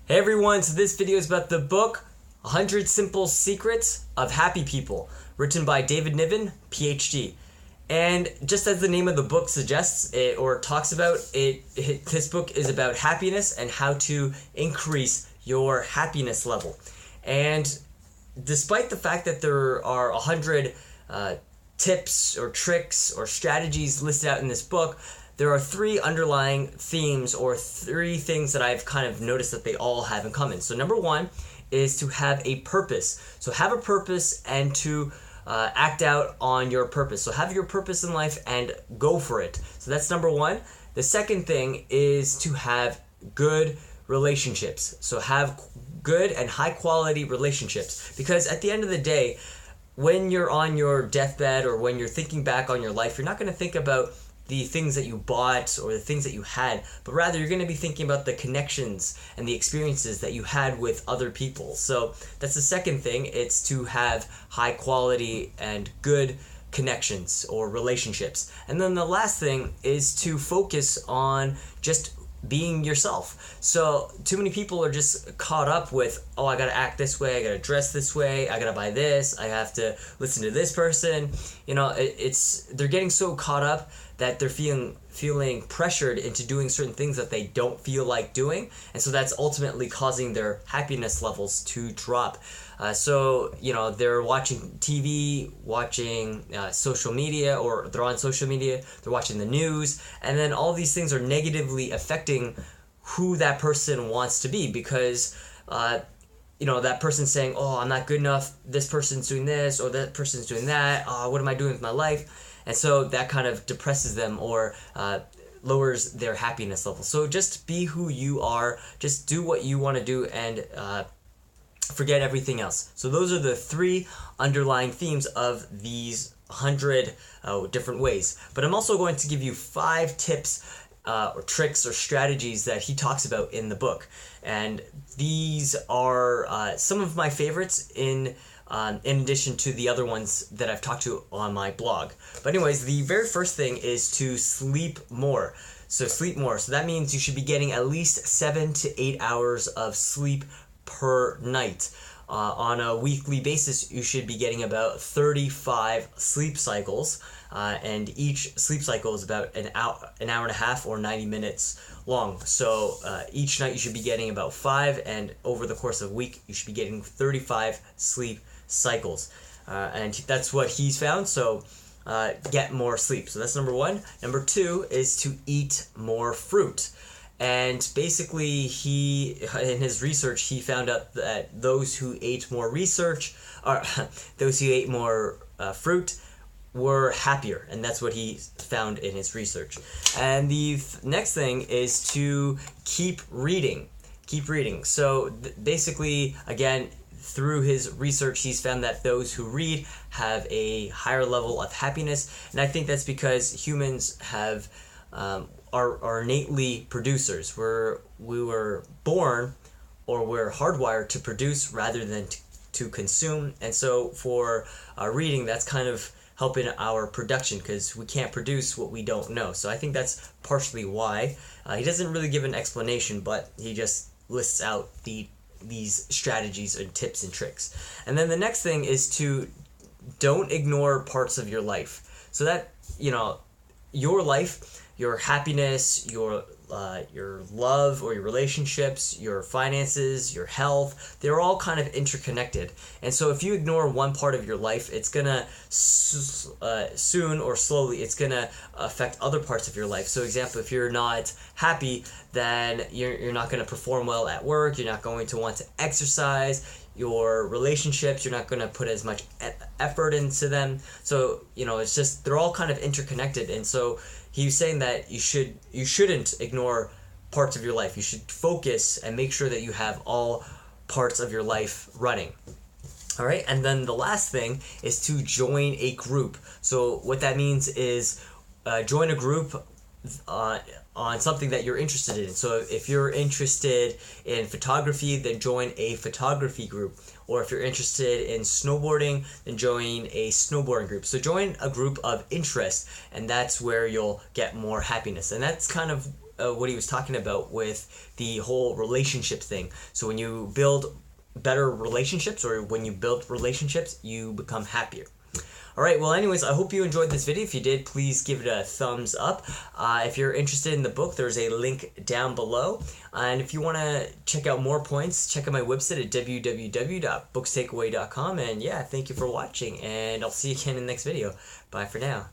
Hey everyone, so this video is about the book 100 Simple Secrets of Happy People, written by David Niven, PhD. And just as the name of the book suggests, or talks about, this book is about happiness and how to increase your happiness level. And despite the fact that there are 100 tips or tricks or strategies listed out in this book, there are three underlying themes or three things that I've kind of noticed that they all have in common. So number one is to have a purpose. So have a purpose and to act out on your purpose. So have your purpose in life and go for it. So that's number one. The second thing is to have good relationships. So have good and high quality relationships, because at the end of the day, when you're on your deathbed or when you're thinking back on your life, you're not going to think about the things that you bought or the things that you had, but rather you're going to be thinking about the connections and the experiences that you had with other people. So that's the second thing. It's to have high quality and good connections or relationships. And then the last thing is to focus on just being yourself. So too many people are just caught up with, oh, I gotta act this way, I gotta dress this way, I gotta buy this, I have to listen to this person. You know, they're getting so caught up that they're feeling pressured into doing certain things that they don't feel like doing, and so that's ultimately causing their happiness levels to drop. So, you know, they're watching TV, watching social media, or they're on social media, they're watching the news, and then all these things are negatively affecting who that person wants to be, because you know, that person's saying, oh, I'm not good enough, this person's doing this, or that person's doing that, oh, what am I doing with my life? And so that kind of depresses them or lowers their happiness level. So just be who you are, just do what you want to do, and forget everything else. So those are the three underlying themes of these 100 different ways. But I'm also going to give you 5 tips or tricks or strategies that he talks about in the book. And these are some of my favorites in addition to the other ones that I've talked to on my blog. But anyways, the very first thing is to sleep more. So sleep more. So that means you should be getting at least 7 to 8 hours of sleep per night. On a weekly basis, you should be getting about 35 sleep cycles, and each sleep cycle is about an hour and a half or 90 minutes long. So each night you should be getting about 5, and over the course of a week you should be getting 35 sleep cycles, and that's what he's found. So get more sleep. So that's number one. Number two is to eat more fruit. And basically, in his research, he found out that those who ate more fruit were happier, and that's what he found in his research. And the next thing is to keep reading. Keep reading. So basically, again, through his research, he's found that those who read have a higher level of happiness, and I think that's because humans have are innately producers. We were born, or we're hardwired to produce rather than to consume, and so for reading, that's kind of helping our production, because we can't produce what we don't know. So I think that's partially why. He doesn't really give an explanation, but he just lists out these strategies and tips and tricks. And then the next thing is to don't ignore parts of your life. So that, you know, your life, your happiness, your love or your relationships, your finances, your health, they're all kind of interconnected. And so if you ignore one part of your life, it's gonna soon or slowly, it's gonna affect other parts of your life. So example, if you're not happy, then you're not gonna perform well at work, you're not going to want to exercise, your relationships, you're not going to put as much effort into them. So, you know, it's just, they're all kind of interconnected. And so he's saying that you shouldn't ignore parts of your life. You should focus and make sure that you have all parts of your life running. All right, and then the last thing is to join a group. So what that means is join a group on something that you're interested in. So if you're interested in photography, then join a photography group. Or if you're interested in snowboarding, then join a snowboarding group. So join a group of interest, and that's where you'll get more happiness. And that's kind of what he was talking about with the whole relationship thing. So when you build better relationships, or when you build relationships, you become happier. Alright, well anyways, I hope you enjoyed this video. If you did, please give it a thumbs up. If you're interested in the book, there's a link down below. And if you want to check out more points, check out my website at www.bookstakeaway.com. And yeah, thank you for watching, and I'll see you again in the next video. Bye for now.